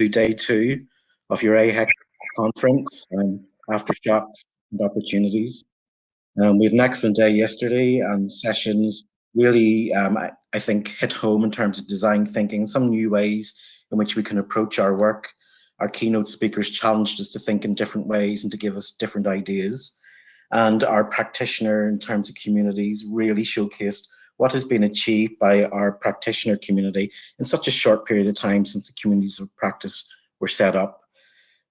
to day 2 of your AHEC conference, Aftershocks and Opportunities. We had an excellent day yesterday, and sessions really, I think, hit home in terms of design thinking, some new ways in which we can approach our work. Our keynote speakers challenged us to think in different ways and to give us different ideas. And our practitioner in terms of communities really showcased what has been achieved by our practitioner community in such a short period of time since the communities of practice were set up.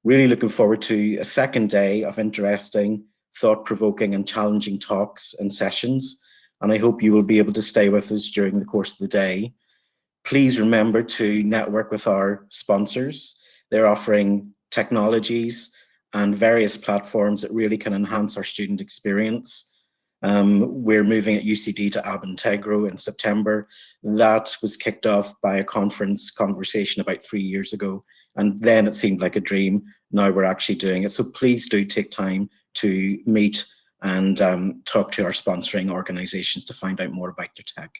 Really looking forward to a second day of interesting, thought-provoking and challenging talks and sessions. And I hope you will be able to stay with us during the course of the day. Please remember to network with our sponsors. They're offering technologies and various platforms that really can enhance our student experience. We're moving at UCD to Ab Integro in September. That was kicked off by a conversation about 3 years ago, and then it seemed like a dream. Now we're actually doing it. So please do take time to meet and talk to our sponsoring organizations to find out more about their tech.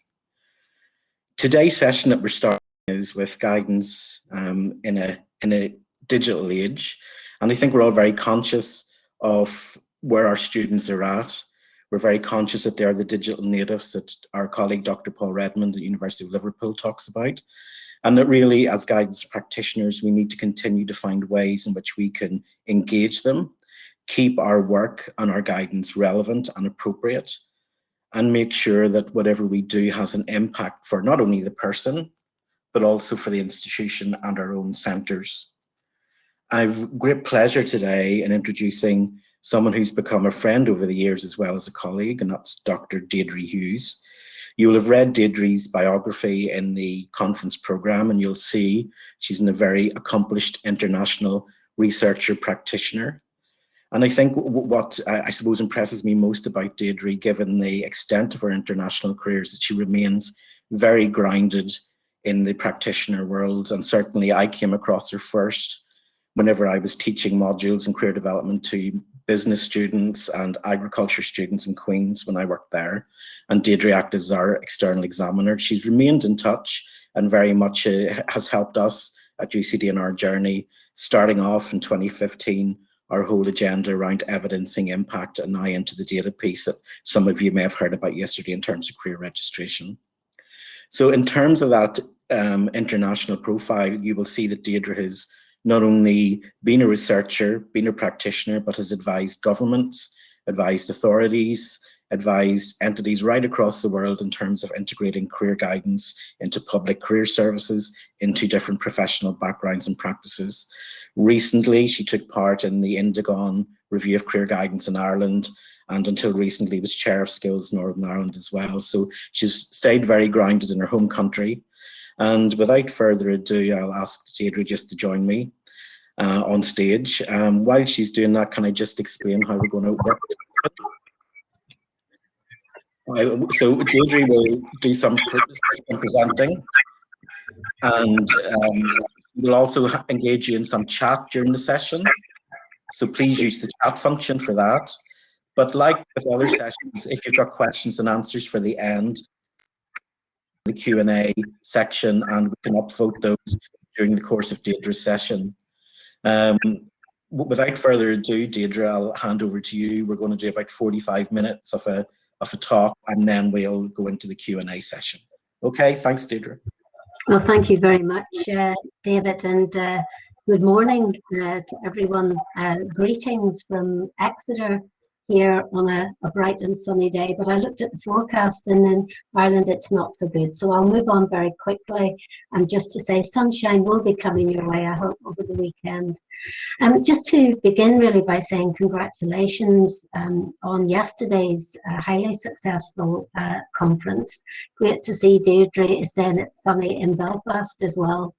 Today's session that we're starting is with guidance in a digital age. And I think we're all very conscious of where our students are at. We're very conscious that they are the digital natives that our colleague, Dr. Paul Redmond at the University of Liverpool talks about. And that really, as guidance practitioners, we need to continue to find ways in which we can engage them, keep our work and our guidance relevant and appropriate, and make sure that whatever we do has an impact for not only the person, but also for the institution and our own centres. I've great pleasure today in introducing someone who's become a friend over the years as well as a colleague, and that's Dr. Deirdre Hughes. You will have read Deirdre's biography in the conference programme, and you'll see she's a very accomplished international researcher practitioner. And I think what I suppose impresses me most about Deirdre, given the extent of her international career, is that she remains very grounded in the practitioner world. And certainly I came across her first whenever I was teaching modules in career development to business students and agriculture students in Queen's when I worked there. And Deirdre acted as our external examiner. She's remained in touch and very much has helped us at UCD in our journey, starting off in 2015, our whole agenda around evidencing impact, and now into the data piece that some of you may have heard about yesterday in terms of career registration. So in terms of that international profile, you will see that Deirdre has not only been a researcher, been a practitioner, but has advised governments, advised authorities, advised entities right across the world in terms of integrating career guidance into public career services, into different professional backgrounds and practices. Recently, she took part in the Indigon review of career guidance in Ireland, and until recently was chair of Skills Northern Ireland as well. So she's stayed very grounded in her home country. And without further ado, I'll ask Deirdre just to join me on stage. While she's doing that, can I just explain how we're going to work? So Deirdre will do some presenting, and we'll also engage you in some chat during the session. So please use the chat function for that. But like with other sessions, if you've got questions and answers for the end, the Q&A section, and we can upvote those during the course of Deirdre's session. Without further ado, Deirdre, I'll hand over to you. We're going to do about 45 minutes of a talk, and then we'll go into the Q&A session. Okay, thanks, Deirdre. Well, thank you very much, David, and good morning to everyone. Greetings from Exeter here on a bright and sunny day, but I looked at the forecast and in Ireland it's not so good. So I'll move on very quickly, and just to say sunshine will be coming your way, I hope, over the weekend. Just to begin really by saying congratulations on yesterday's highly successful conference. Great to see Deirdre is then at sunny in Belfast as well.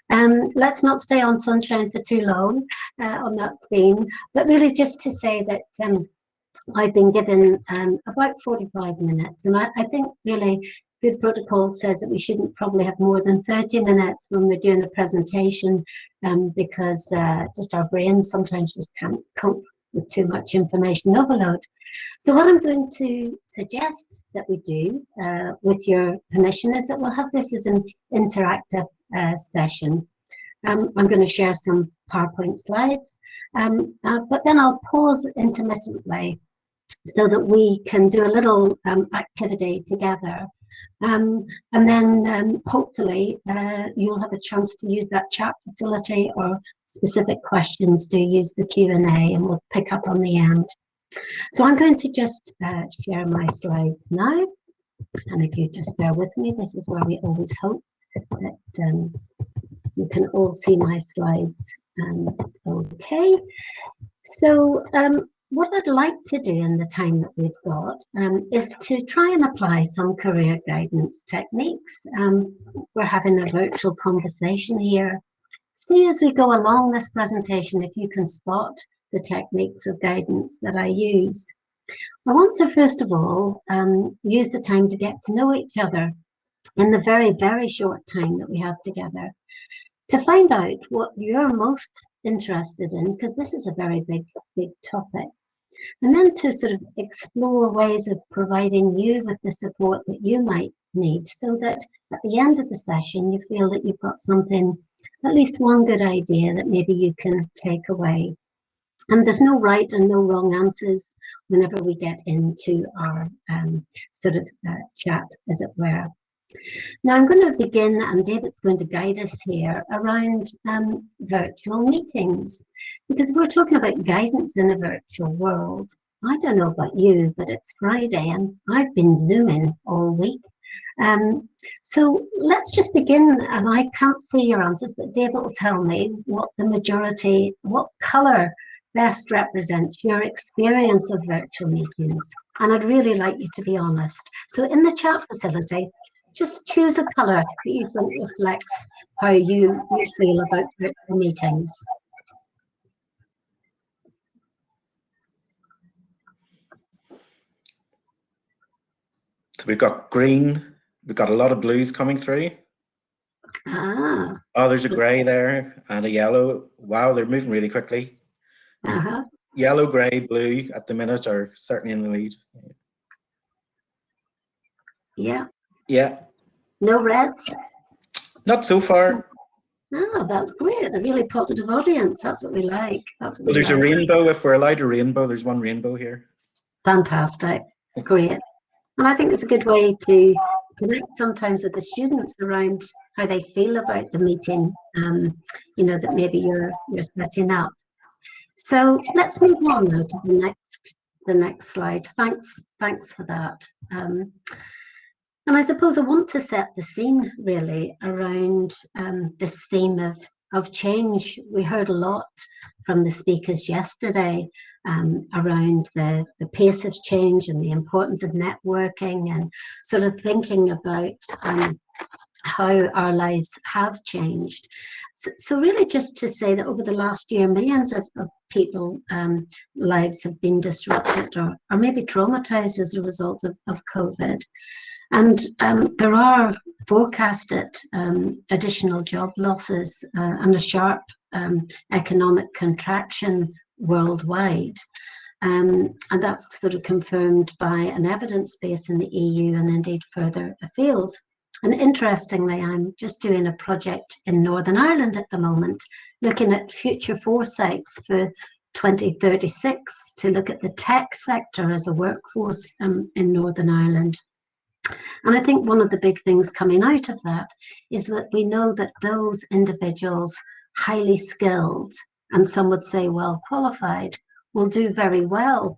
Let's not stay on sunshine for too long on that theme, but really just to say that I've been given about 45 minutes, and I think really good protocol says that we shouldn't probably have more than 30 minutes when we're doing a presentation, because just our brains sometimes just can't cope with too much information overload. So what I'm going to suggest that we do, with your permission, is that we'll have this as an interactive session. I'm going to share some PowerPoint slides, but then I'll pause intermittently so that we can do a little activity together. And then hopefully you'll have a chance to use that chat facility, or specific questions, do use the Q&A, and we'll pick up on the end. So I'm going to just share my slides now. And if you just bear with me, this is where we always hope that you can all see my slides. Okay. So what I'd like to do in the time that we've got is to try and apply some career guidance techniques. We're having a virtual conversation here. See as we go along this presentation if you can spot the techniques of guidance that I use. I want to first of all use the time to get to know each other in the very, very short time that we have together, to find out what you're most interested in, because this is a very big topic. And then to sort of explore ways of providing you with the support that you might need, so that at the end of the session, you feel that you've got something, at least one good idea that maybe you can take away. And there's no right and no wrong answers whenever we get into our sort of chat, as it were. Now I'm going to begin, and David's going to guide us here around virtual meetings, because we're talking about guidance in a virtual world. I don't know about you, but it's Friday and I've been Zooming all week. So let's just begin, and I can't see your answers, but David will tell me what the majority, what colour best represents your experience of virtual meetings. And I'd really like you to be honest. So in the chat facility, just choose a colour that you think reflects how you feel about virtual meetings. So we've got green, we've got a lot of blues coming through. Ah. Oh, there's a grey there and a yellow. Wow, they're moving really quickly. Uh-huh. Yellow, grey, blue at the minute are certainly in the lead. Yeah. Yeah. No reds? Not so far. Oh, that's great. A really positive audience. That's what we like. That's what Well, there's like. a rainbow. If we're allowed a rainbow, there's one rainbow here. Fantastic. Great. And I think it's a good way to connect sometimes with the students around how they feel about the meeting, you know, that maybe you're setting up. So let's move on now to the next slide. Thanks for that. And I suppose I want to set the scene really around this theme of change. We heard a lot from the speakers yesterday around the pace of change and the importance of networking, and sort of thinking about how our lives have changed. So really just to say that over the last year, millions of people lives have been disrupted or maybe traumatized as a result of COVID. And there are forecasted additional job losses and a sharp economic contraction worldwide. And that's sort of confirmed by an evidence base in the EU and indeed further afield. And interestingly, I'm just doing a project in Northern Ireland at the moment, looking at future foresights for 2036 to look at the tech sector as a workforce in Northern Ireland. And I think one of the big things coming out of that is that we know that those individuals, highly skilled, and some would say well qualified, will do very well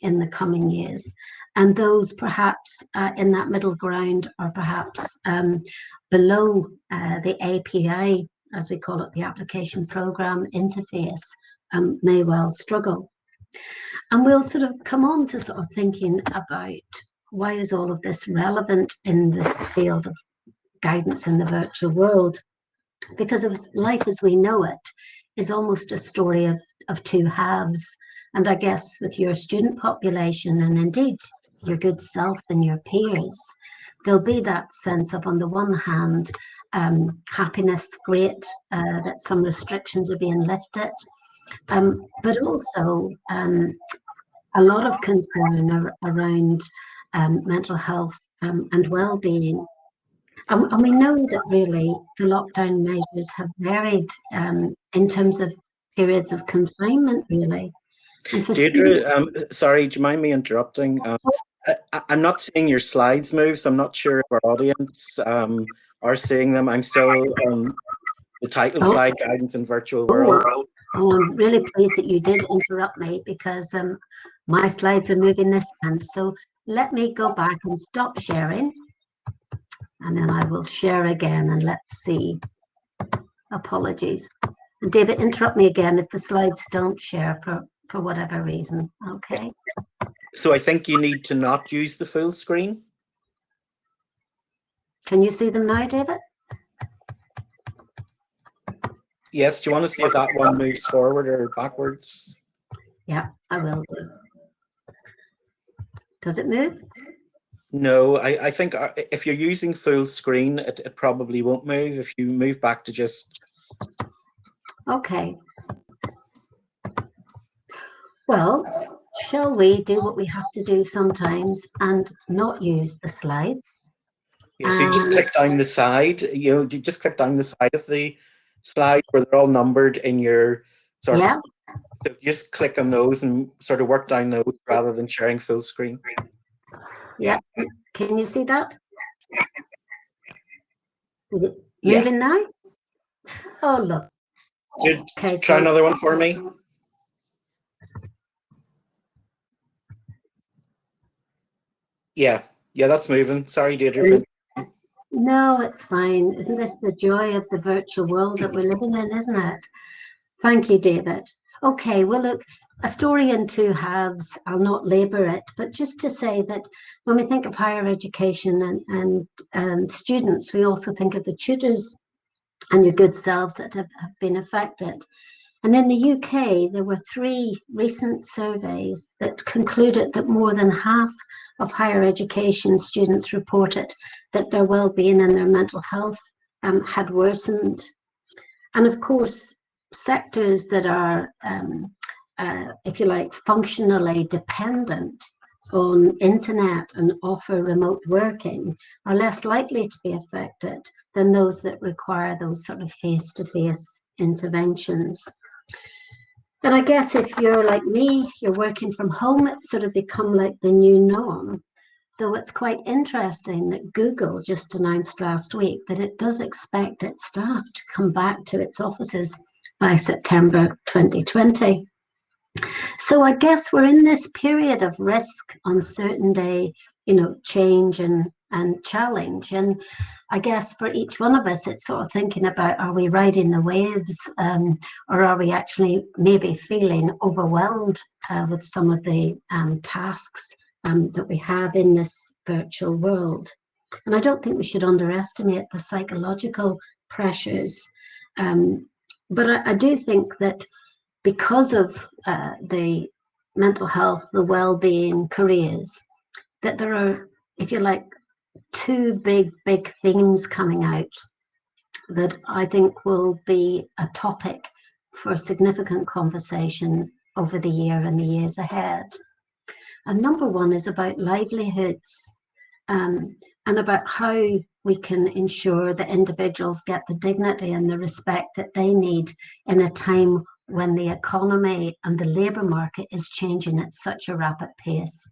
in the coming years. And those perhaps in that middle ground, or perhaps below the API, as we call it, the application program interface, may well struggle. And we'll sort of come on to sort of thinking about, why is all of this relevant in this field of guidance in the virtual world? Because of life as we know it is almost a story of two halves. And I guess with your student population, and indeed your good self and your peers, there'll be that sense of, on the one hand, happiness, great, that some restrictions are being lifted, but also a lot of concern around mental health and well-being. And we know that really the lockdown measures have varied in terms of periods of confinement, really. And for students, Deirdre, sorry, do you mind me interrupting? I'm not seeing your slides move, so I'm not sure if our audience are seeing them. I'm still on the title slide, Guidance in Virtual World. Oh, I'm really pleased that you did interrupt me because my slides are moving this end. So let me go back and stop sharing. And then I will share again and let's see. Apologies. And David, interrupt me again if the slides don't share for whatever reason. Okay. So I think you need to not use the full screen. Can you see them now, David? Yes, do you want to see if that one moves forward or backwards? Yeah, I will do. Does it move? No, I think if you're using full screen, it probably won't move. If you move back to just... Okay. Well, shall we do what we have to do sometimes and not use the slide? Yeah, so you just click down the side, you just click down the side of the slide where they're all numbered in your sort of, so just click on those and sort of work down those rather than sharing full screen. Yeah. Can you see that? Is it moving now? Oh, look. Okay, try another one for me. Yeah, that's moving. Sorry, Deirdre. No, it's fine. Isn't this the joy of the virtual world that we're living in, isn't it? Thank you, David. Okay, well, look, a story in two halves. I'll not labour it, but just to say that when we think of higher education and students, we also think of the tutors and your good selves that have been affected. And in the UK, there were 3 recent surveys that concluded that more than half of higher education students reported that their well-being and their mental health had worsened. And of course, sectors that are, if you like, functionally dependent on internet and offer remote working are less likely to be affected than those that require those sort of face-to-face interventions. And I guess if you're like me, you're working from home, it's sort of become like the new norm. Though it's quite interesting that Google just announced last week that it does expect its staff to come back to its offices by September 2020. So I guess we're in this period of risk, uncertainty, change and challenge. And I guess for each one of us, it's sort of thinking about, are we riding the waves or are we actually maybe feeling overwhelmed with some of the tasks that we have in this virtual world? And I don't think we should underestimate the psychological pressures. But I do think that because of the mental health, the well-being careers, that there are, if you like, 2 big themes coming out that I think will be a topic for significant conversation over the year and the years ahead. And number 1 is about livelihoods and about how we can ensure that individuals get the dignity and the respect that they need in a time when the economy and the labour market is changing at such a rapid pace.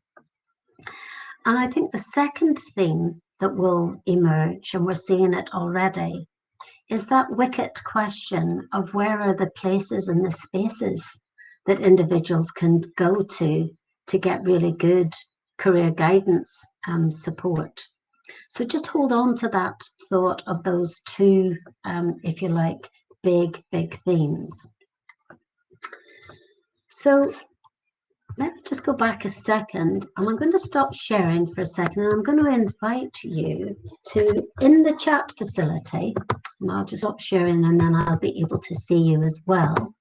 And I think the second theme that will emerge, and we're seeing it already, is that wicked question of where are the places and the spaces that individuals can go to get really good career guidance and support. So just hold on to that thought of those 2, if you like, big themes. So let me just go back a second, and I'm going to stop sharing for a second, and I'm going to invite you to, in the chat facility, and I'll just stop sharing and then I'll be able to see you as well.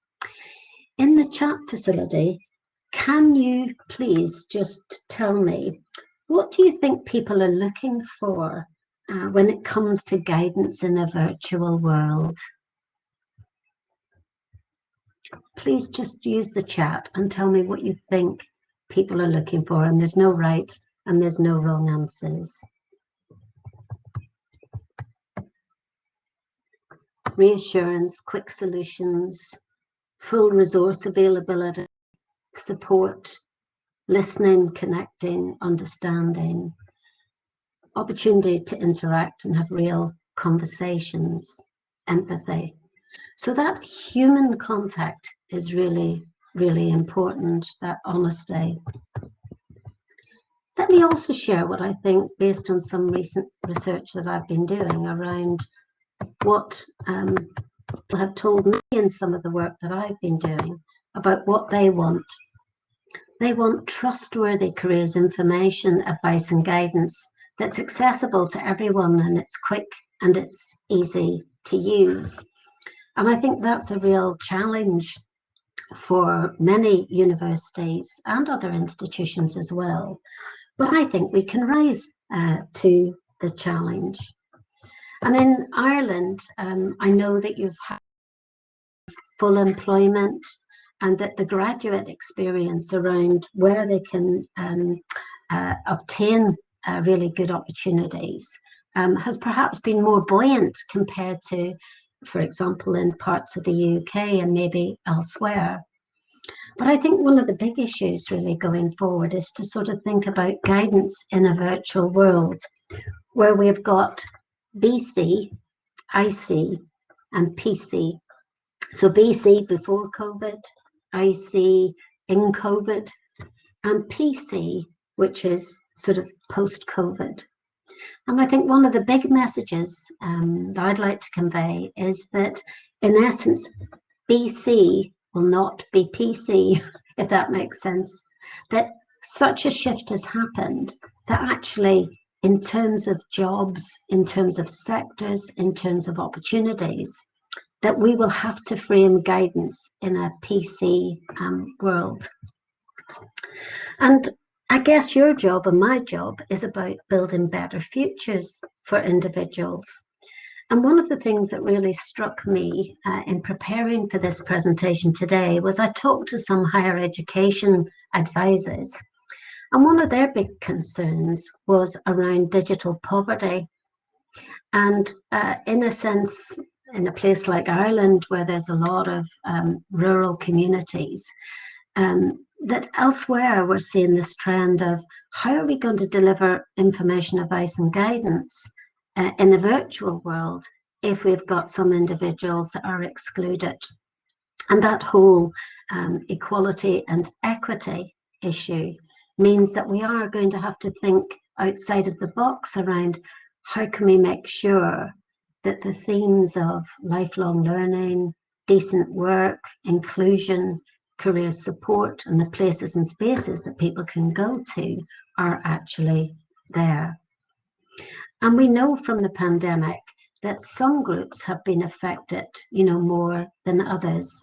In the chat facility, can you please just tell me, what do you think people are looking for when it comes to guidance in a virtual world? Please just use the chat and tell me what you think people are looking for, and there's no right and there's no wrong answers. reassurance, quick solutions, full resource availability, support, listening, connecting, understanding, opportunity to interact and have real conversations, empathy. So that human contact is really, really important, that honesty. Let me also share what I think, based on some recent research that I've been doing around what people have told me in some of the work that I've been doing about what they want. They want trustworthy careers information, advice and guidance that's accessible to everyone, and it's quick and it's easy to use. And I think that's a real challenge for many universities and other institutions as well. But I think we can rise to the challenge. And in Ireland, I know that you've had full employment and that the graduate experience around where they can obtain really good opportunities has perhaps been more buoyant compared to, for example, in parts of the UK and maybe elsewhere. But I think one of the big issues really going forward is to sort of think about guidance in a virtual world where we've got BC, IC, and PC. So BC before COVID, IC in COVID, and PC, which is sort of post-COVID. And I think one of the big messages that I'd like to convey is that, in essence, BC will not be PC, if that makes sense. That such a shift has happened that actually, in terms of jobs, in terms of sectors, in terms of opportunities, that we will have to frame guidance in a PC world. And I guess your job and my job is about building better futures for individuals. And one of the things that really struck me in preparing for this presentation today was I talked to some higher education advisors, and one of their big concerns was around digital poverty. And in a sense, in a place like Ireland, where there's a lot of rural communities, that elsewhere we're seeing this trend of how are we going to deliver information, advice and guidance in the virtual world if we've got some individuals that are excluded. And that whole equality and equity issue means that we are going to have to think outside of the box around how can we make sure that the themes of lifelong learning, decent work, inclusion, career support, and the places and spaces that people can go to are actually there. And we know from the pandemic that some groups have been affected, more than others.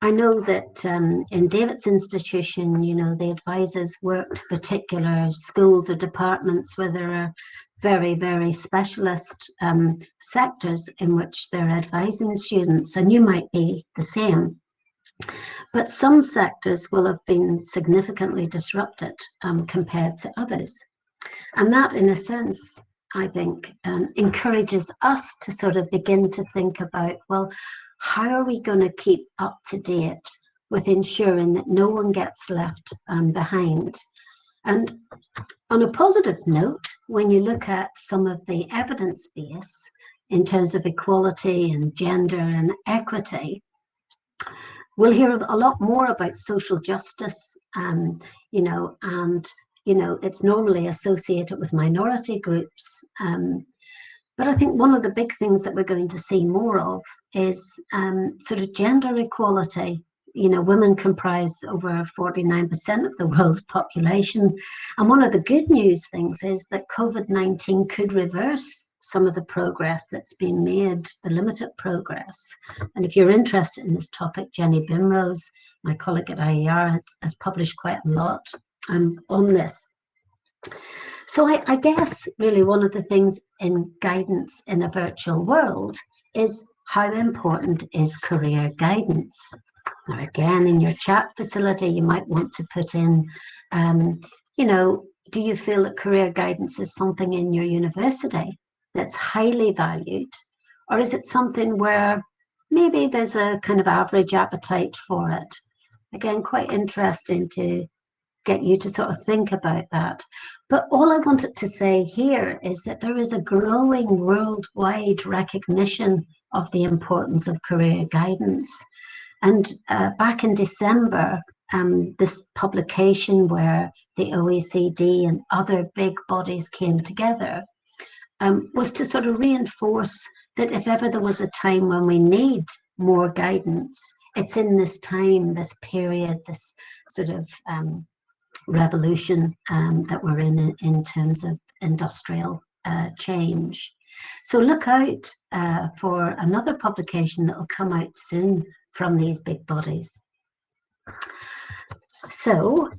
I know that in David's institution, the advisors work to particular schools or departments where there are very, very specialist sectors in which they're advising students, and you might be the same. But some sectors will have been significantly disrupted compared to others. And that, in a sense, I think, encourages us to sort of begin to think about, well, how are we going to keep up to date with ensuring that no one gets left behind? And on a positive note, when you look at some of the evidence base in terms of equality and gender and equity, we'll hear a lot more about social justice, it's normally associated with minority groups. But I think one of the big things that we're going to see more of is sort of gender equality. Women comprise over 49% of the world's population. And one of the good news things is that COVID-19 could reverse some of the progress that's been made, the limited progress. And if you're interested in this topic, Jenny Bimrose, my colleague at IER, has published quite a lot on this. So I guess really one of the things in guidance in a virtual world is how important is career guidance. Now, again, in your chat facility, you might want to put in, do you feel that career guidance is something in your university that's highly valued? Or is it something where maybe there's a kind of average appetite for it? Again, quite interesting to get you to sort of think about that. But all I wanted to say here is that there is a growing worldwide recognition of the importance of career guidance. And back in December, this publication where the OECD and other big bodies came together was to sort of reinforce that if ever there was a time when we need more guidance, it's in this time, this period, this sort of revolution that we're in terms of industrial change. So look out for another publication that will come out soon from these big bodies. So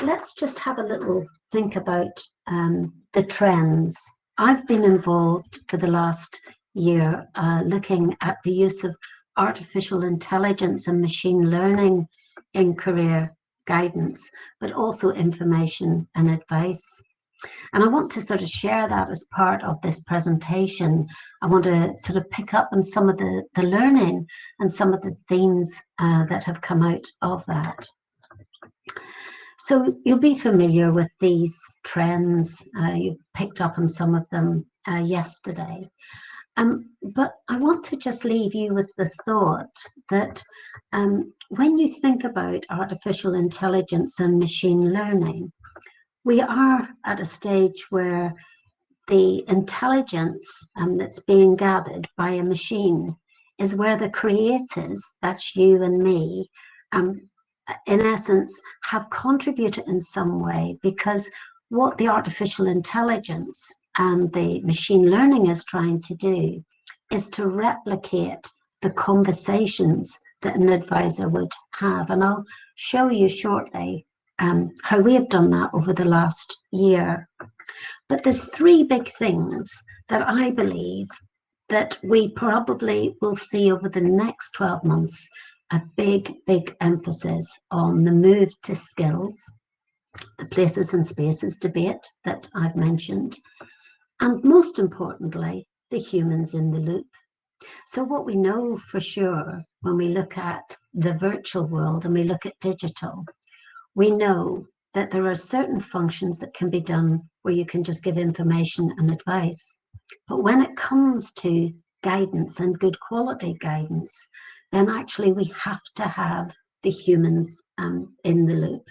let's just have a little think about the trends. I've been involved for the last year looking at the use of artificial intelligence and machine learning in career guidance, but also information and advice. And I want to sort of share that as part of this presentation. I want to sort of pick up on some of the learning and some of the themes that have come out of that. So you'll be familiar with these trends. You picked up on some of them yesterday. But I want to just leave you with the thought that when you think about artificial intelligence and machine learning, we are at a stage where the intelligence that's being gathered by a machine is where the creators, that's you and me, in essence, have contributed in some way, because what the artificial intelligence and the machine learning is trying to do is to replicate the conversations that an advisor would have. And I'll show you shortly how we have done that over the last year. But there's three big things that I believe that we probably will see over the next 12 months, a big emphasis on the move to skills, the places and spaces debate that I've mentioned, and most importantly, the humans in the loop. So what we know for sure when we look at the virtual world and we look at digital, we know that there are certain functions that can be done where you can just give information and advice. But when it comes to guidance and good quality guidance, then actually we have to have the humans in the loop.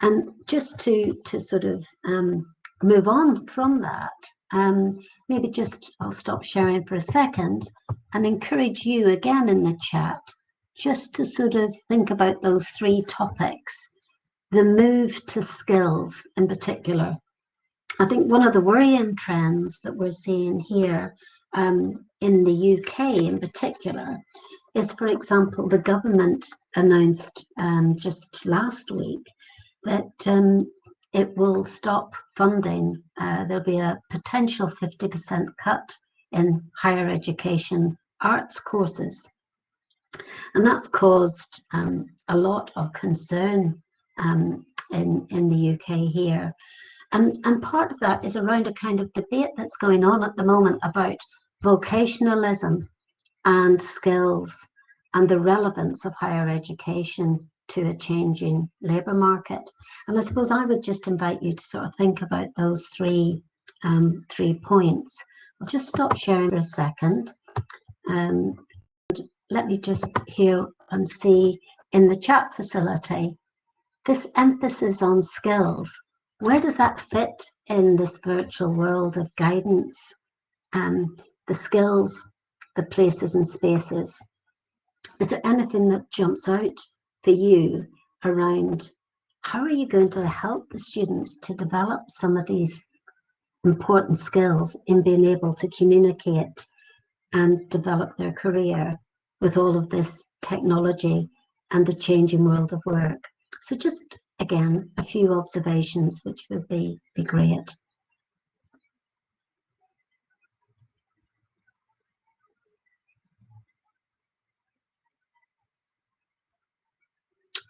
And just to sort of move on from that, maybe just I'll stop sharing for a second and encourage you again in the chat just to sort of think about those three topics. The move to skills in particular. I think one of the worrying trends that we're seeing here in the UK in particular is, for example, the government announced just last week that it will stop funding. There'll be a potential 50% cut in higher education arts courses. And that's caused a lot of concern in the UK here. And part of that is around a kind of debate that's going on at the moment about vocationalism and skills and the relevance of higher education to a changing labour market. And I suppose I would just invite you to sort of think about those three points. I'll just stop sharing for a second. Let me just hear and see in the chat facility, this emphasis on skills, where does that fit in this virtual world of guidance? The skills, the places and spaces. Is there anything that jumps out for you around how are you going to help the students to develop some of these important skills in being able to communicate and develop their career with all of this technology and the changing world of work? So just, again, a few observations which would be great.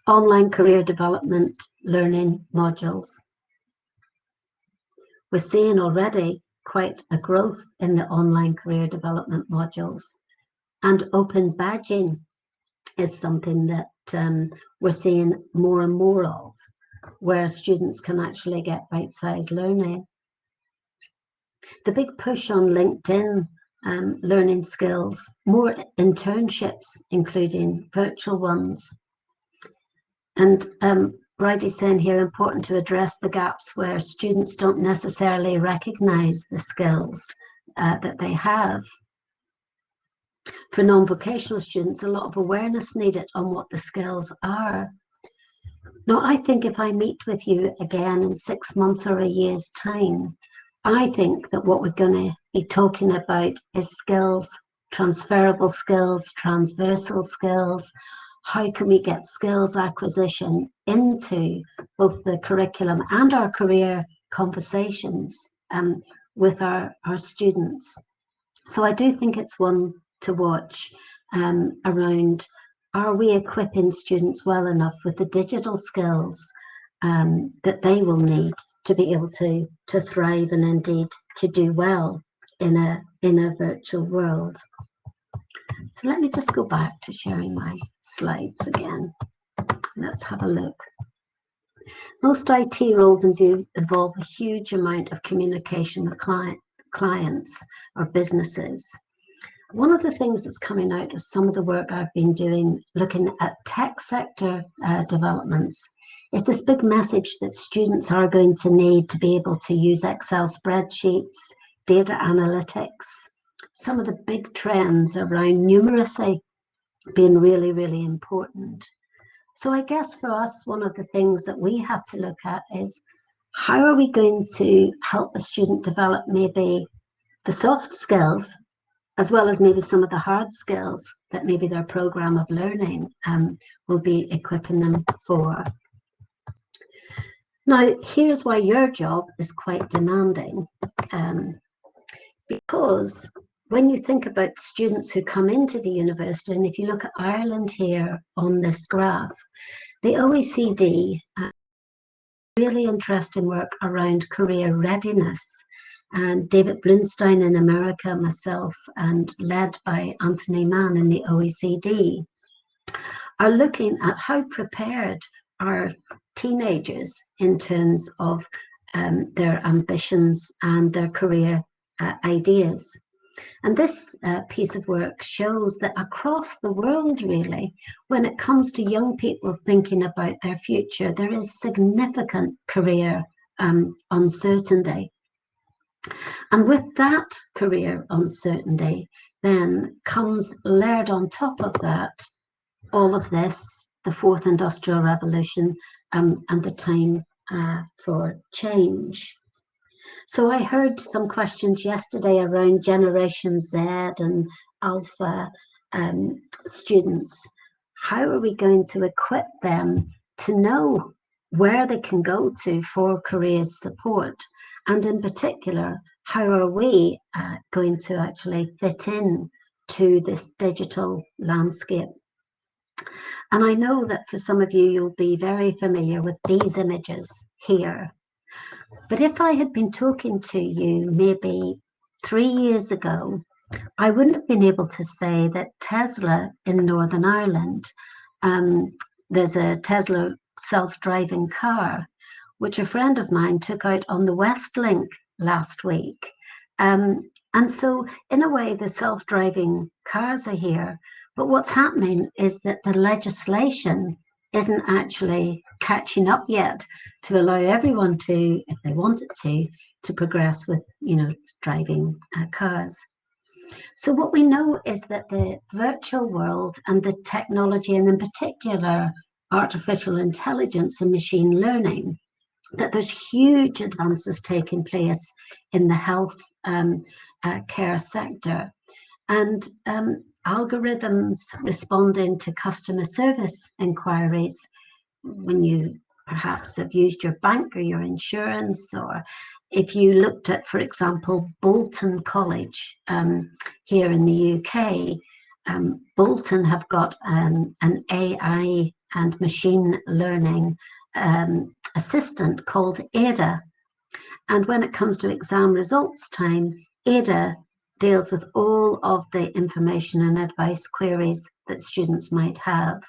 Online career development learning modules. We're seeing already quite a growth in the online career development modules. And open badging is something that we're seeing more and more of, where students can actually get bite-sized learning. The big push on LinkedIn learning skills, more internships, including virtual ones. And Bridie's saying here, important to address the gaps where students don't necessarily recognize the skills that they have. For non-vocational students, a lot of awareness needed on what the skills are. Now, I think if I meet with you again in 6 months or a year's time, I think that what we're going to be talking about is skills, transferable skills, transversal skills. How can we get skills acquisition into both the curriculum and our career conversations with our students? So I do think it's one to watch around, are we equipping students well enough with the digital skills that they will need to be able to thrive and indeed to do well in a virtual world. So let me just go back to sharing my slides again. Let's have a look. Most IT roles involve a huge amount of communication with clients or businesses. One of the things that's coming out of some of the work I've been doing, looking at tech sector developments, is this big message that students are going to need to be able to use Excel spreadsheets, data analytics, some of the big trends around numeracy being really, really important. So I guess for us, one of the things that we have to look at is, how are we going to help a student develop maybe the soft skills, as well as maybe some of the hard skills that maybe their program of learning will be equipping them for. Now, here's why your job is quite demanding, because when you think about students who come into the university, and if you look at Ireland here on this graph, the OECD really interesting work around career readiness. And David Blunstein in America, myself, and led by Anthony Mann in the OECD, are looking at how prepared are teenagers in terms of their ambitions and their career ideas. And this piece of work shows that across the world, really, when it comes to young people thinking about their future, there is significant career uncertainty. And with that career uncertainty, then comes layered on top of that, all of this, the fourth industrial revolution and the time for change. So I heard some questions yesterday around Generation Z and Alpha students. How are we going to equip them to know where they can go to for careers support? And in particular, how are we going to actually fit in to this digital landscape? And I know that for some of you, you'll be very familiar with these images here. But if I had been talking to you maybe 3 years ago, I wouldn't have been able to say that Tesla in Northern Ireland, there's a Tesla self-driving car, which a friend of mine took out on the West Link last week. And so in a way, the self-driving cars are here, but what's happening is that the legislation isn't actually catching up yet to allow everyone to, if they wanted to progress with, driving cars. So what we know is that the virtual world and the technology, and in particular, artificial intelligence and machine learning, that there's huge advances taking place in the health care sector. And algorithms responding to customer service inquiries when you perhaps have used your bank or your insurance, or if you looked at, for example, Bolton College here in the UK, Bolton have got an AI and machine learning assistant called Ada. And when it comes to exam results time, Ada deals with all of the information and advice queries that students might have.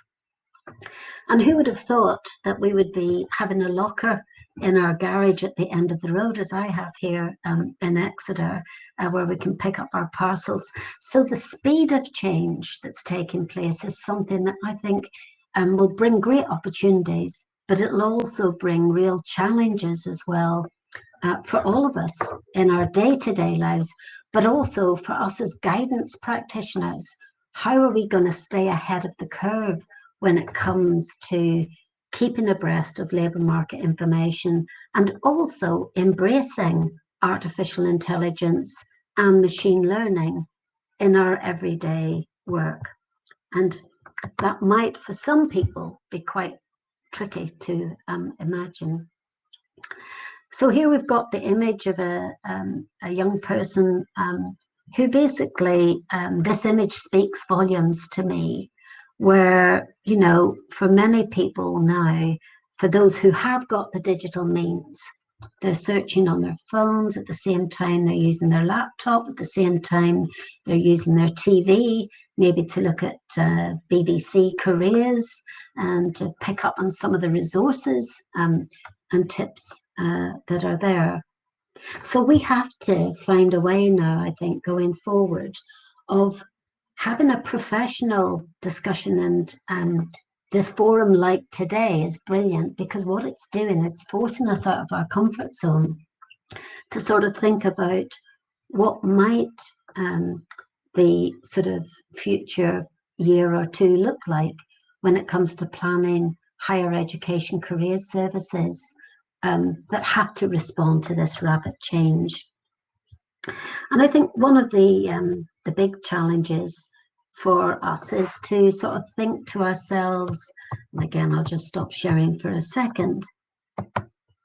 And who would have thought that we would be having a locker in our garage at the end of the road, as I have here in Exeter, where we can pick up our parcels. So the speed of change that's taking place is something that I think will bring great opportunities, but it'll also bring real challenges as well for all of us in our day-to-day lives, but also for us as guidance practitioners. How are we going to stay ahead of the curve when it comes to keeping abreast of labour market information and also embracing artificial intelligence and machine learning in our everyday work? And that might, for some people, be quite tricky to imagine. So here we've got the image of a young person who basically, this image speaks volumes to me, where, you know, for many people now, for those who have got the digital means, they're searching on their phones at the same time they're using their laptop, at the same time they're using their TV, maybe to look at BBC careers and to pick up on some of the resources and tips that are there. So we have to find a way now, I think, going forward, of having a professional discussion. And the forum like today is brilliant, because what it's doing is forcing us out of our comfort zone to sort of think about what might the sort of future year or two look like when it comes to planning higher education career services that have to respond to this rapid change. And I think one of the big challenges for us is to sort of think to ourselves, and again, I'll just stop sharing for a second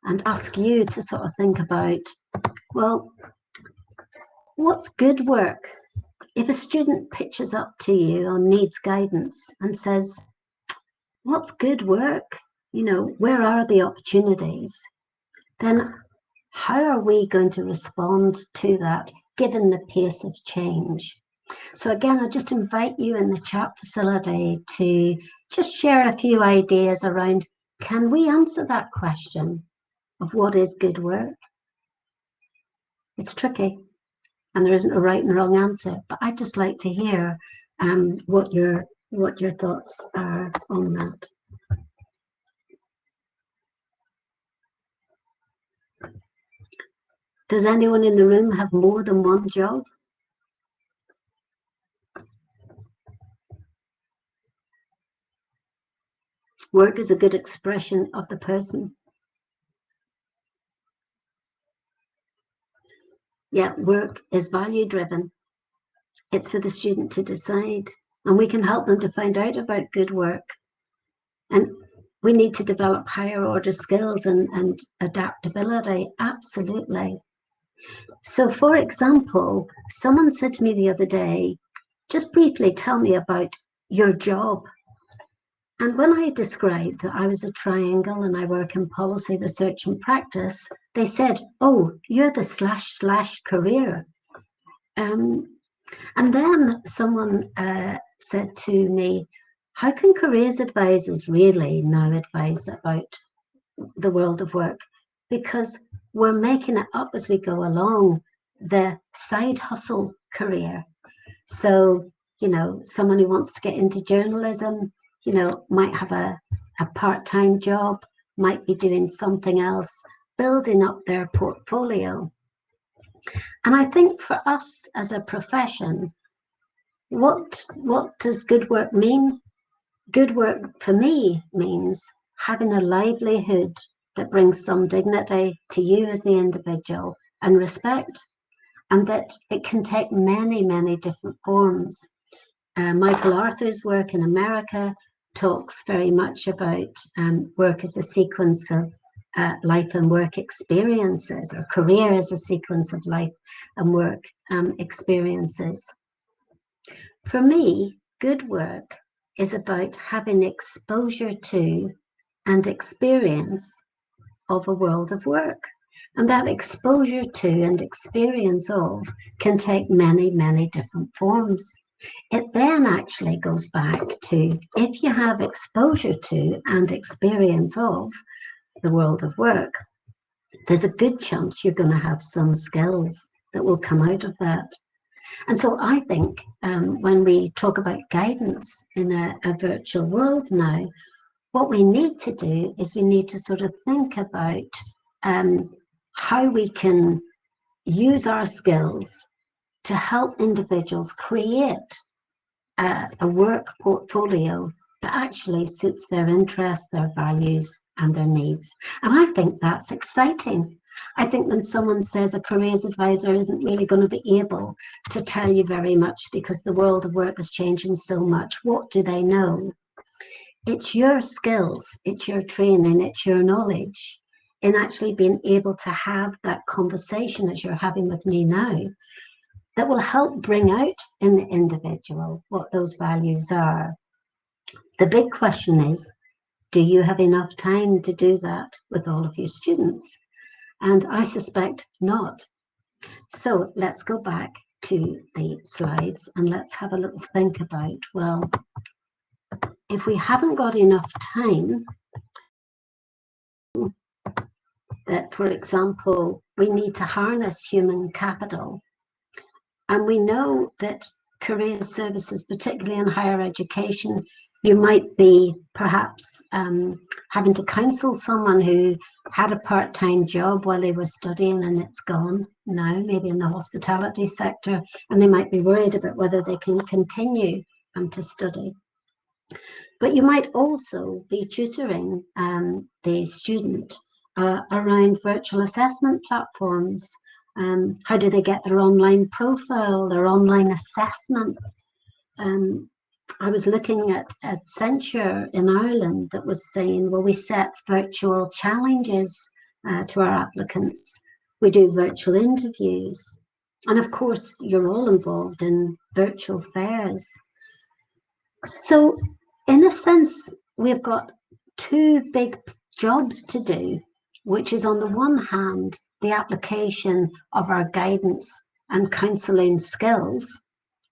and ask you to sort of think about, well, what's good work? If a student pitches up to you on needs guidance and says, what's good work? You know, where are the opportunities? Then how are we going to respond to that given the pace of change? So again, I just invite you in the chat facility to just share a few ideas around, can we answer that question of what is good work? It's tricky and there isn't a right and wrong answer, but I'd just like to hear what your thoughts are on that. Does anyone in the room have more than one job? Work is a good expression of the person. Yeah, work is value driven. It's for the student to decide, and we can help them to find out about good work. And we need to develop higher order skills and adaptability, absolutely. So for example, someone said to me the other day, just briefly tell me about your job. And when I described that I was a triangle and I work in policy, research and practice, they said, oh, you're the / career. And then someone said to me, how can careers advisors really now advise about the world of work? Because we're making it up as we go along, the side hustle career. So, you know, someone who wants to get into journalism, you know, might have a part-time job, might be doing something else, building up their portfolio. And I think for us as a profession, what does good work mean? Good work for me means having a livelihood that brings some dignity to you as the individual and respect, and that it can take many, many different forms. Michael Arthur's work in America talks very much about work as a sequence of life and work experiences, or career as a sequence of life and work experiences. For me, good work is about having exposure to and experience of a world of work. And that exposure to and experience of can take many, many different forms. It then actually goes back to, if you have exposure to and experience of the world of work, there's a good chance you're going to have some skills that will come out of that. And so I think when we talk about guidance in a virtual world now, what we need to do is we need to sort of think about how we can use our skills to help individuals create a work portfolio that actually suits their interests, their values, and their needs. And I think that's exciting. I think when someone says a careers advisor isn't really going to be able to tell you very much because the world of work is changing so much, what do they know? It's your skills, it's your training, it's your knowledge in actually being able to have that conversation as you're having with me now that will help bring out in the individual what those values are. The big question is, do you have enough time to do that with all of your students? And I suspect not. So let's go back to the slides and let's have a little think about, well, if we haven't got enough time, that, for example, we need to harness human capital. And we know that career services, particularly in higher education, you might be perhaps having to counsel someone who had a part-time job while they were studying and it's gone now, maybe in the hospitality sector, and they might be worried about whether they can continue to study. But you might also be tutoring the student around virtual assessment platforms. How do they get their online profile, their online assessment? I was looking at Accenture in Ireland that was saying, well, we set virtual challenges to our applicants. We do virtual interviews. And of course, you're all involved in virtual fairs. So in a sense, we've got two big jobs to do, which is on the one hand, the application of our guidance and counselling skills,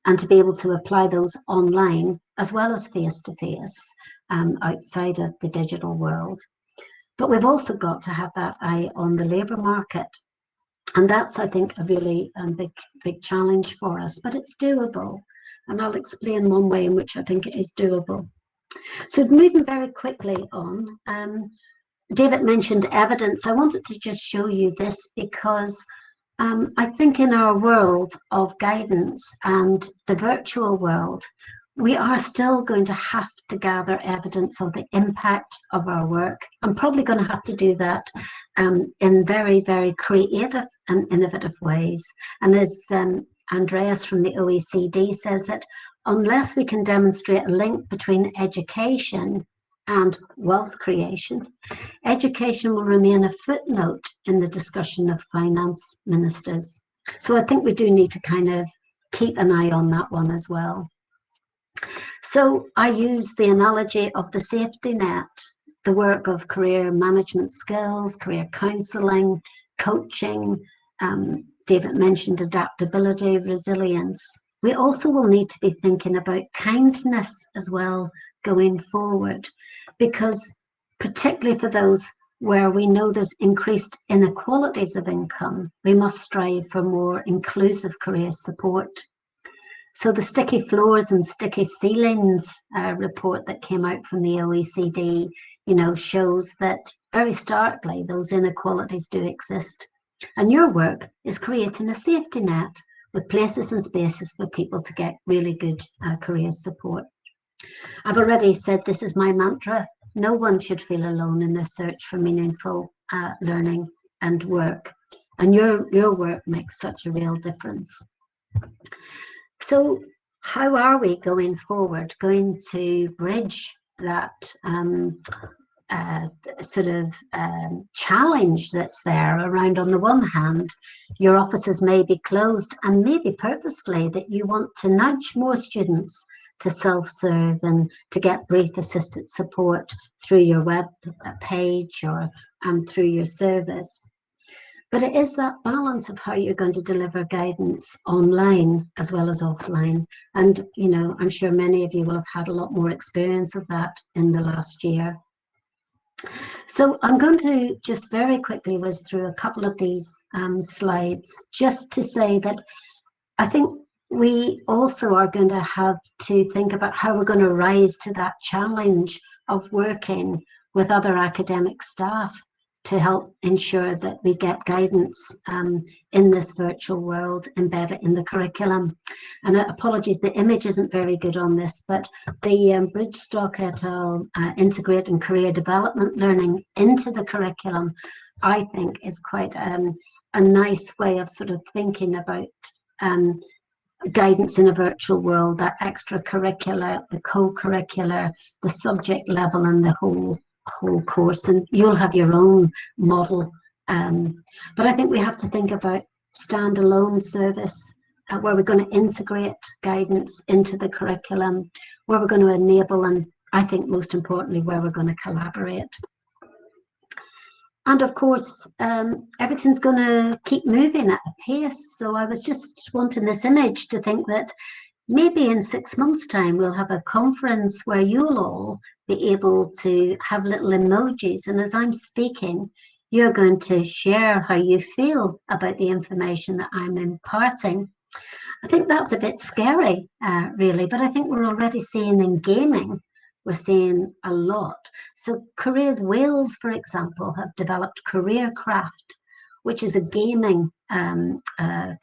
and to be able to apply those online as well as face-to-face outside of the digital world. But we've also got to have that eye on the labour market. And that's, I think, a really big challenge for us, but it's doable. And I'll explain one way in which I think it is doable. So moving very quickly on, David mentioned evidence. I wanted to just show you this because I think in our world of guidance and the virtual world, we are still going to have to gather evidence of the impact of our work. I'm probably going to have to do that in very, very creative and innovative ways. And as Andreas from the OECD says, that unless we can demonstrate a link between education and wealth creation, education will remain a footnote in the discussion of finance ministers. So I think we do need to kind of keep an eye on that one as well. So I use the analogy of the safety net, the work of career management skills, career counselling, coaching. David mentioned adaptability, resilience. We also will need to be thinking about kindness as well going forward, because particularly for those where we know there's increased inequalities of income, we must strive for more inclusive career support. So the sticky floors and sticky ceilings report that came out from the OECD, shows that very starkly those inequalities do exist. And your work is creating a safety net with places and spaces for people to get really good career support. I've already said this is my mantra. No one should feel alone in their search for meaningful learning and work. And your work makes such a real difference. So how are we going forward, going to bridge that challenge that's there around, on the one hand, your offices may be closed, and maybe purposefully that you want to nudge more students to self-serve and to get brief assisted support through your web page or through your service. But it is that balance of how you're going to deliver guidance online as well as offline. And, you know, I'm sure many of you will have had a lot more experience of that in the last year. So I'm going to just very quickly whiz through a couple of these slides just to say that I think we also are going to have to think about how we're going to rise to that challenge of working with other academic staff to help ensure that we get guidance in this virtual world embedded in the curriculum. And apologies, the image isn't very good on this, but the Bridgestock et al. Integrating career development learning into the curriculum, I think, is quite a nice way of sort of thinking about guidance in a virtual world, that extracurricular, the co-curricular, the subject level, and the whole course. And you'll have your own model. But I think we have to think about standalone service, where we're going to integrate guidance into the curriculum, where we're going to enable, and I think most importantly, where we're going to collaborate. And of course, everything's going to keep moving at a pace. So I was just wanting this image to think that maybe in 6 months' time, we'll have a conference where you'll all be able to have little emojis. And as I'm speaking, you're going to share how you feel about the information that I'm imparting. I think that's a bit scary, really, but I think we're already seeing in gaming, we're seeing a lot. So Careers Wales, for example, have developed Career Craft, which is a gaming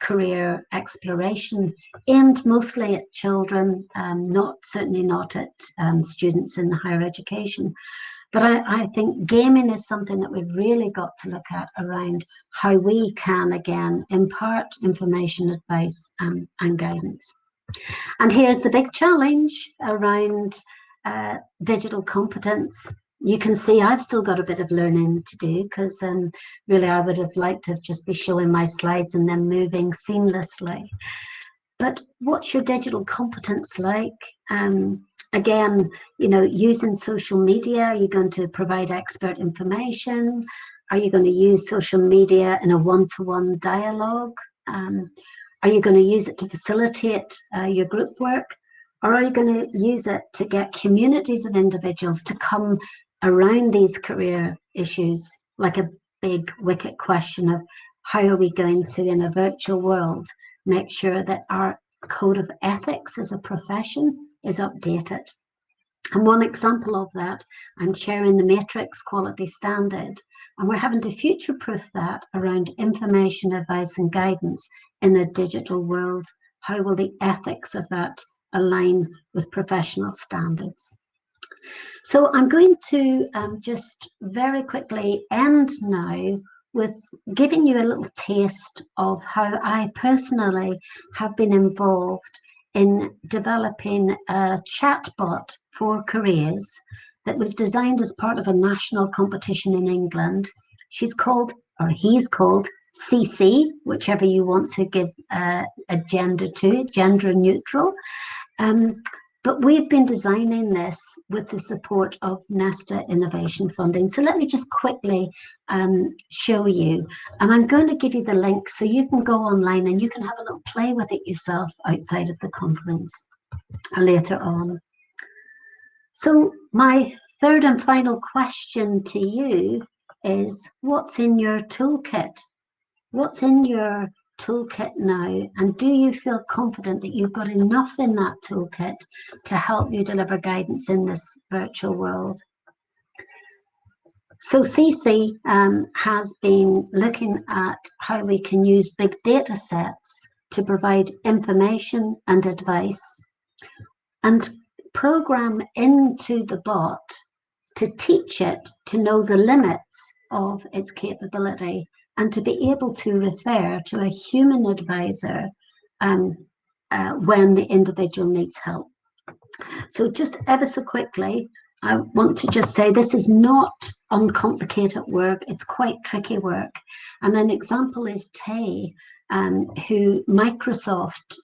career exploration aimed mostly at children, certainly not at students in higher education. But I think gaming is something that we've really got to look at around how we can, again, impart information, advice, and guidance. And here's the big challenge around digital competence. You can see I've still got a bit of learning to do, because really I would have liked to just be showing my slides and then moving seamlessly. But what's your digital competence like? Again, you know, using social media, are you going to provide expert information? Are you going to use social media in a one-to-one dialogue? Are you going to use it to facilitate your group work? Or are you going to use it to get communities of individuals to come around these career issues, like a big wicked question of how are we going to, in a virtual world, make sure that our code of ethics as a profession is updated? And one example of that, I'm chairing the Matrix Quality Standard, and we're having to future-proof that around information, advice, and guidance in a digital world. How will the ethics of that align with professional standards? So I'm going to just very quickly end now with giving you a little taste of how I personally have been involved in developing a chatbot for careers that was designed as part of a national competition in England. She's called, or he's called, CC, whichever you want to give a gender to, gender neutral. But we've been designing this with the support of Nesta Innovation Funding. So let me just quickly show you. And I'm going to give you the link so you can go online and you can have a little play with it yourself outside of the conference later on. So my third and final question to you is, what's in your toolkit? What's in your toolkit now, and do you feel confident that you've got enough in that toolkit to help you deliver guidance in this virtual world? So CC has been looking at how we can use big data sets to provide information and advice and program into the bot to teach it to know the limits of its capability and to be able to refer to a human advisor when the individual needs help. So just ever so quickly, I want to just say this is not uncomplicated work. It's quite tricky work. And an example is Tay, who Microsoft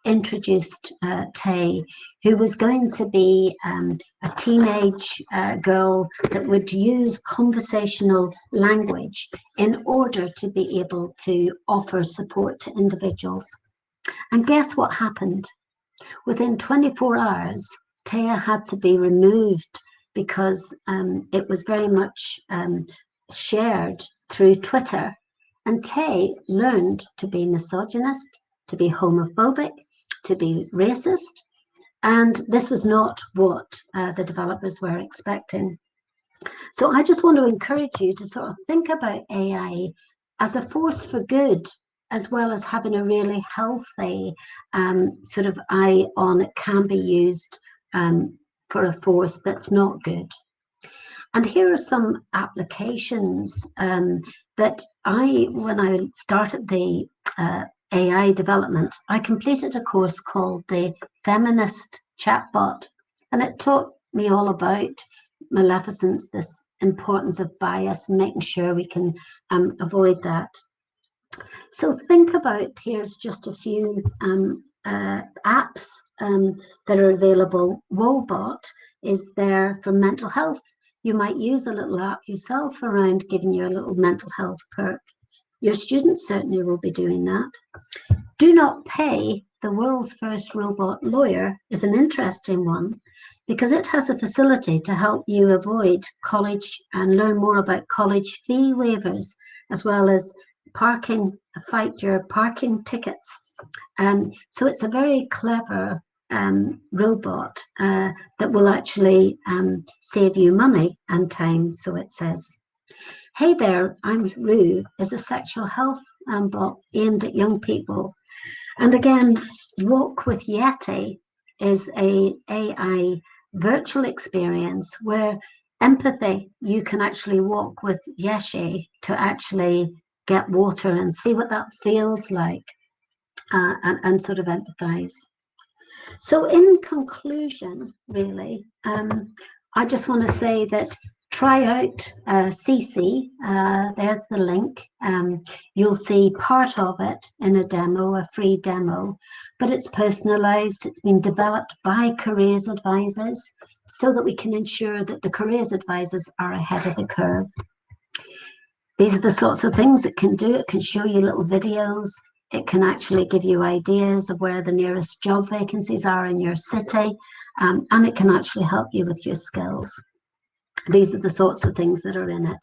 introduced Tay, who was going to be a teenage girl that would use conversational language in order to be able to offer support to individuals. And guess what happened? Within 24 hours, Taya had to be removed because it was very much shared through Twitter. And Tay learned to be misogynist, to be homophobic, to be racist. And this was not what the developers were expecting. So I just want to encourage you to sort of think about AI as a force for good, as well as having a really healthy sort of eye on it can be used for a force that's not good. And here are some applications that when I started the AI development, I completed a course called the Feminist Chatbot, and it taught me all about maleficence, this importance of bias, making sure we can avoid that. So think about, here's just a few apps that are available. Wobot is there for mental health. You might use a little app yourself around giving you a little mental health perk. Your students certainly will be doing that. Do Not Pay, the world's first robot lawyer, is an interesting one because it has a facility to help you avoid college and learn more about college fee waivers, as well as fight your parking tickets. So it's a very clever robot that will actually save you money and time, so it says. Hey There, I'm Rue is a sexual health bot aimed at young people. And again, Walk with Yeti is a AI virtual experience where empathy, you can actually walk with Yeshe to actually get water and see what that feels like and sort of empathize. So in conclusion, really, I just want to say that try out CC, there's the link. You'll see part of it in a demo, a free demo, but it's personalized. It's been developed by careers advisors so that we can ensure that the careers advisors are ahead of the curve. These are the sorts of things it can do. It can show you little videos. It can actually give you ideas of where the nearest job vacancies are in your city, and it can actually help you with your skills. These are the sorts of things that are in it.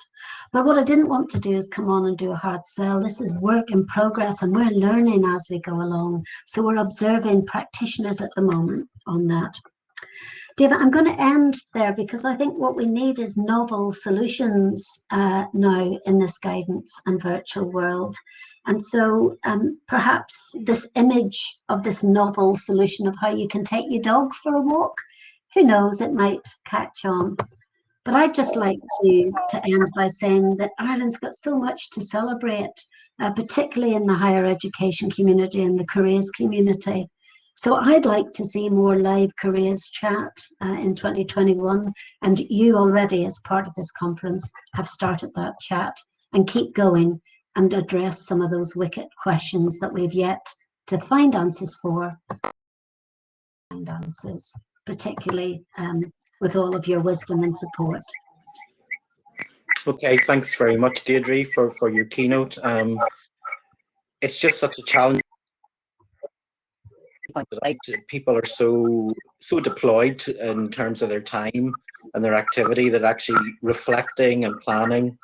But what I didn't want to do is come on and do a hard sell. This is work in progress and we're learning as we go along. So we're observing practitioners at the moment on that. David, I'm going to end there because I think what we need is novel solutions now in this guidance and virtual world. And so perhaps this image of this novel solution of how you can take your dog for a walk, who knows, it might catch on. But I'd just like to end by saying that Ireland's got so much to celebrate, particularly in the higher education community and the careers community. So I'd like to see more live careers chat in 2021. And you already, as part of this conference, have started that chat, and keep going and address some of those wicked questions that we've yet to find answers for. Find answers, particularly with all of your wisdom and support. Okay, thanks very much, Deirdre, for your keynote. It's just such a challenge. People are so deployed in terms of their time and their activity that actually reflecting and planning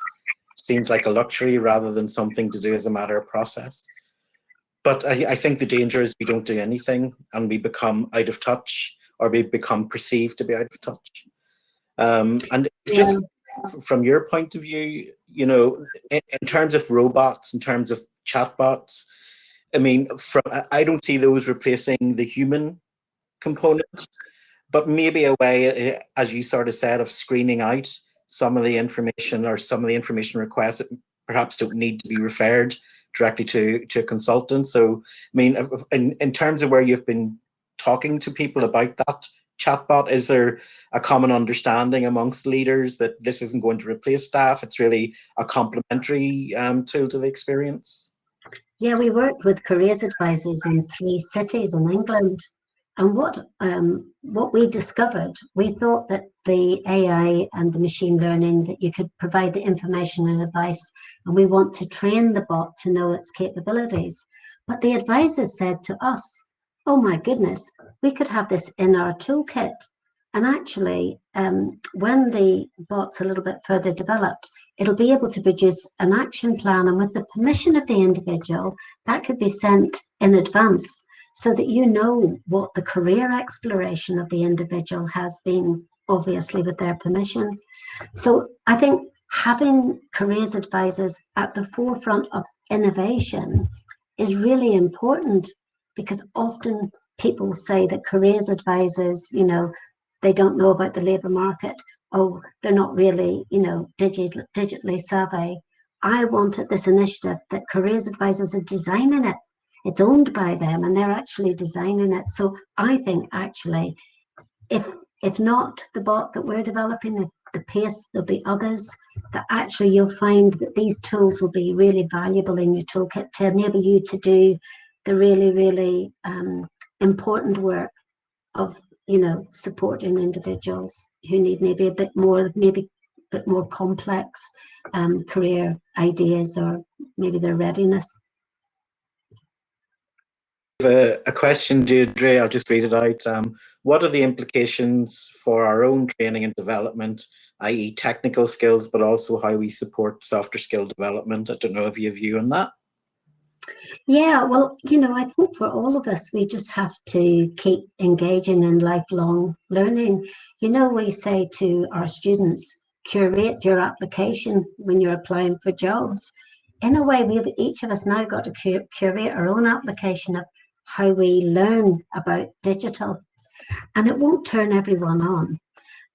seems like a luxury rather than something to do as a matter of process. But I think the danger is we don't do anything and we become out of touch, or we become perceived to be out of touch. And just from your point of view, you know, in terms of robots, in terms of chatbots, I mean, I don't see those replacing the human component, but maybe a way, as you sort of said, of screening out some of the information or some of the information requests that perhaps don't need to be referred directly to a consultant. So, I mean, in terms of where you've been talking to people about that chatbot, is there a common understanding amongst leaders that this isn't going to replace staff? It's really a complementary tool to the experience? Yeah, we worked with careers advisors in 3 cities in England. And what we discovered, we thought that the AI and the machine learning, that you could provide the information and advice, and we want to train the bot to know its capabilities. But the advisors said to us, oh my goodness, we could have this in our toolkit. And actually, when the bot's a little bit further developed, it'll be able to produce an action plan, and with the permission of the individual, that could be sent in advance so that you know what the career exploration of the individual has been, obviously with their permission. So I think having careers advisors at the forefront of innovation is really important, because often people say that careers advisors, they don't know about the labour market. Oh, they're not really, digitally savvy. I wanted this initiative that careers advisors are designing it. It's owned by them and they're actually designing it. So I think actually, if not the bot that we're developing, the pace, there'll be others, that actually you'll find that these tools will be really valuable in your toolkit to enable you to do the really, really important work of, supporting individuals who need maybe a bit more complex career ideas, or maybe their readiness. A question, Deirdre, I'll just read it out. What are the implications for our own training and development, i.e. technical skills, but also how we support softer skill development? I don't know if you have a view on that. Yeah, well, I think for all of us, we just have to keep engaging in lifelong learning. We say to our students, curate your application when you're applying for jobs. In a way, each of us now got to curate our own application of how we learn about digital. And it won't turn everyone on.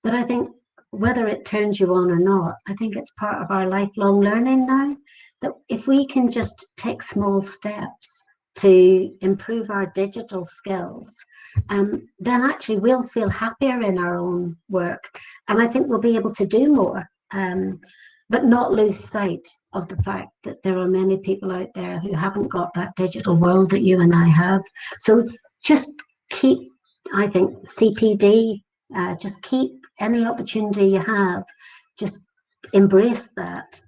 But I think whether it turns you on or not, I think it's part of our lifelong learning now, that if we can just take small steps to improve our digital skills, then actually we'll feel happier in our own work. And I think we'll be able to do more, but not lose sight of the fact that there are many people out there who haven't got that digital world that you and I have. So just keep, I think, CPD, just keep any opportunity you have, just embrace that.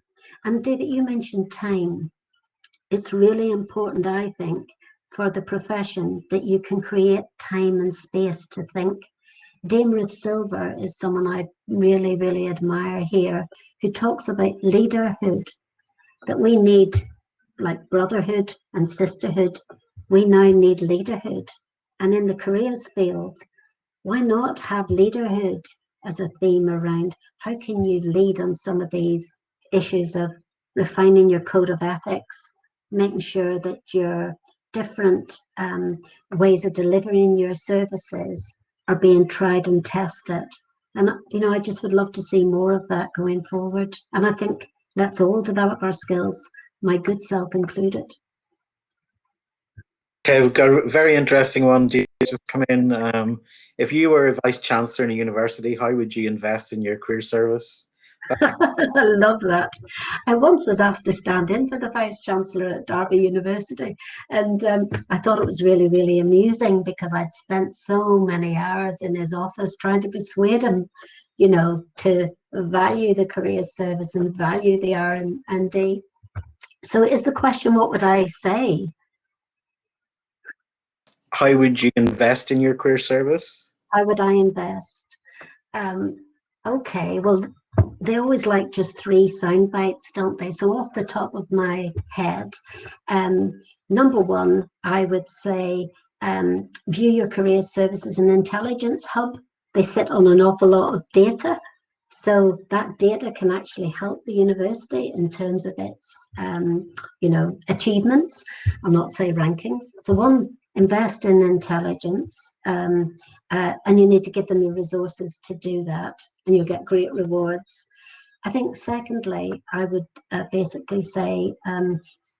And David, you mentioned time. It's really important, I think, for the profession that you can create time and space to think. Dame Ruth Silver is someone I really, really admire here, who talks about leaderhood, that we need, like brotherhood and sisterhood, we now need leaderhood. And in the careers field, why not have leaderhood as a theme around how can you lead on some of these issues of refining your code of ethics, making sure that your different ways of delivering your services are being tried and tested. And, I just would love to see more of that going forward. And I think let's all develop our skills, my good self included. Okay, we've got a very interesting one. Just come in. If you were a vice chancellor in a university, how would you invest in your career service? I love that. I once was asked to stand in for the Vice Chancellor at Derby University, and I thought it was really, really amusing, because I'd spent so many hours in his office trying to persuade him, to value the career service and value the R&D. So is the question, what would I say? How would you invest in your career service? How would I invest? Okay, well, they always like just 3 sound bites, don't they? So off the top of my head, number 1, I would say view your career service as an intelligence hub. They sit on an awful lot of data. So that data can actually help the university in terms of its, achievements. I'll not say rankings. So 1, invest in intelligence, and you need to give them the resources to do that, and you'll get great rewards. I think secondly, I would basically say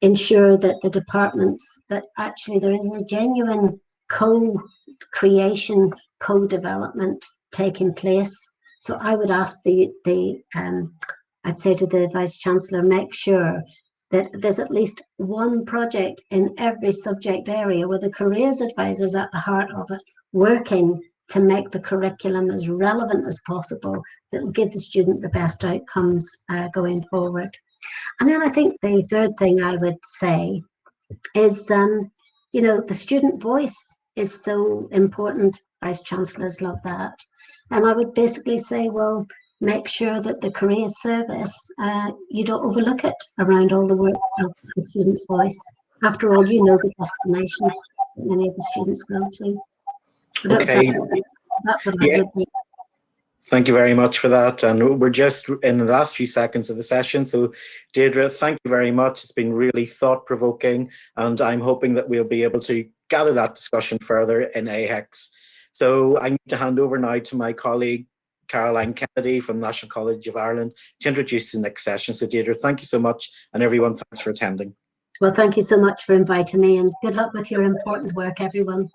ensure that the departments, that actually there is a genuine co-creation, co-development taking place. So I would ask I'd say to the Vice Chancellor, make sure that there's at least one project in every subject area where the careers advisor is at the heart of it, working to make the curriculum as relevant as possible, that will give the student the best outcomes going forward. And then I think the third thing I would say is, you know, the student voice is so important. Vice chancellors love that. And I would basically say, well, make sure that the career service, you don't overlook it around all the work of the student's voice. After all, you know the destinations that many of the students go to. Okay. That's what I Yeah. would think. Thank you very much for that. And we're just in the last few seconds of the session. So Deirdre, thank you very much. It's been really thought-provoking, and I'm hoping that we'll be able to gather that discussion further in AHEX. So I need to hand over now to my colleague, Caroline Kennedy from National College of Ireland, to introduce the next session. So Deirdre, thank you so much, and everyone, thanks for attending. Well, thank you so much for inviting me, and good luck with your important work, everyone.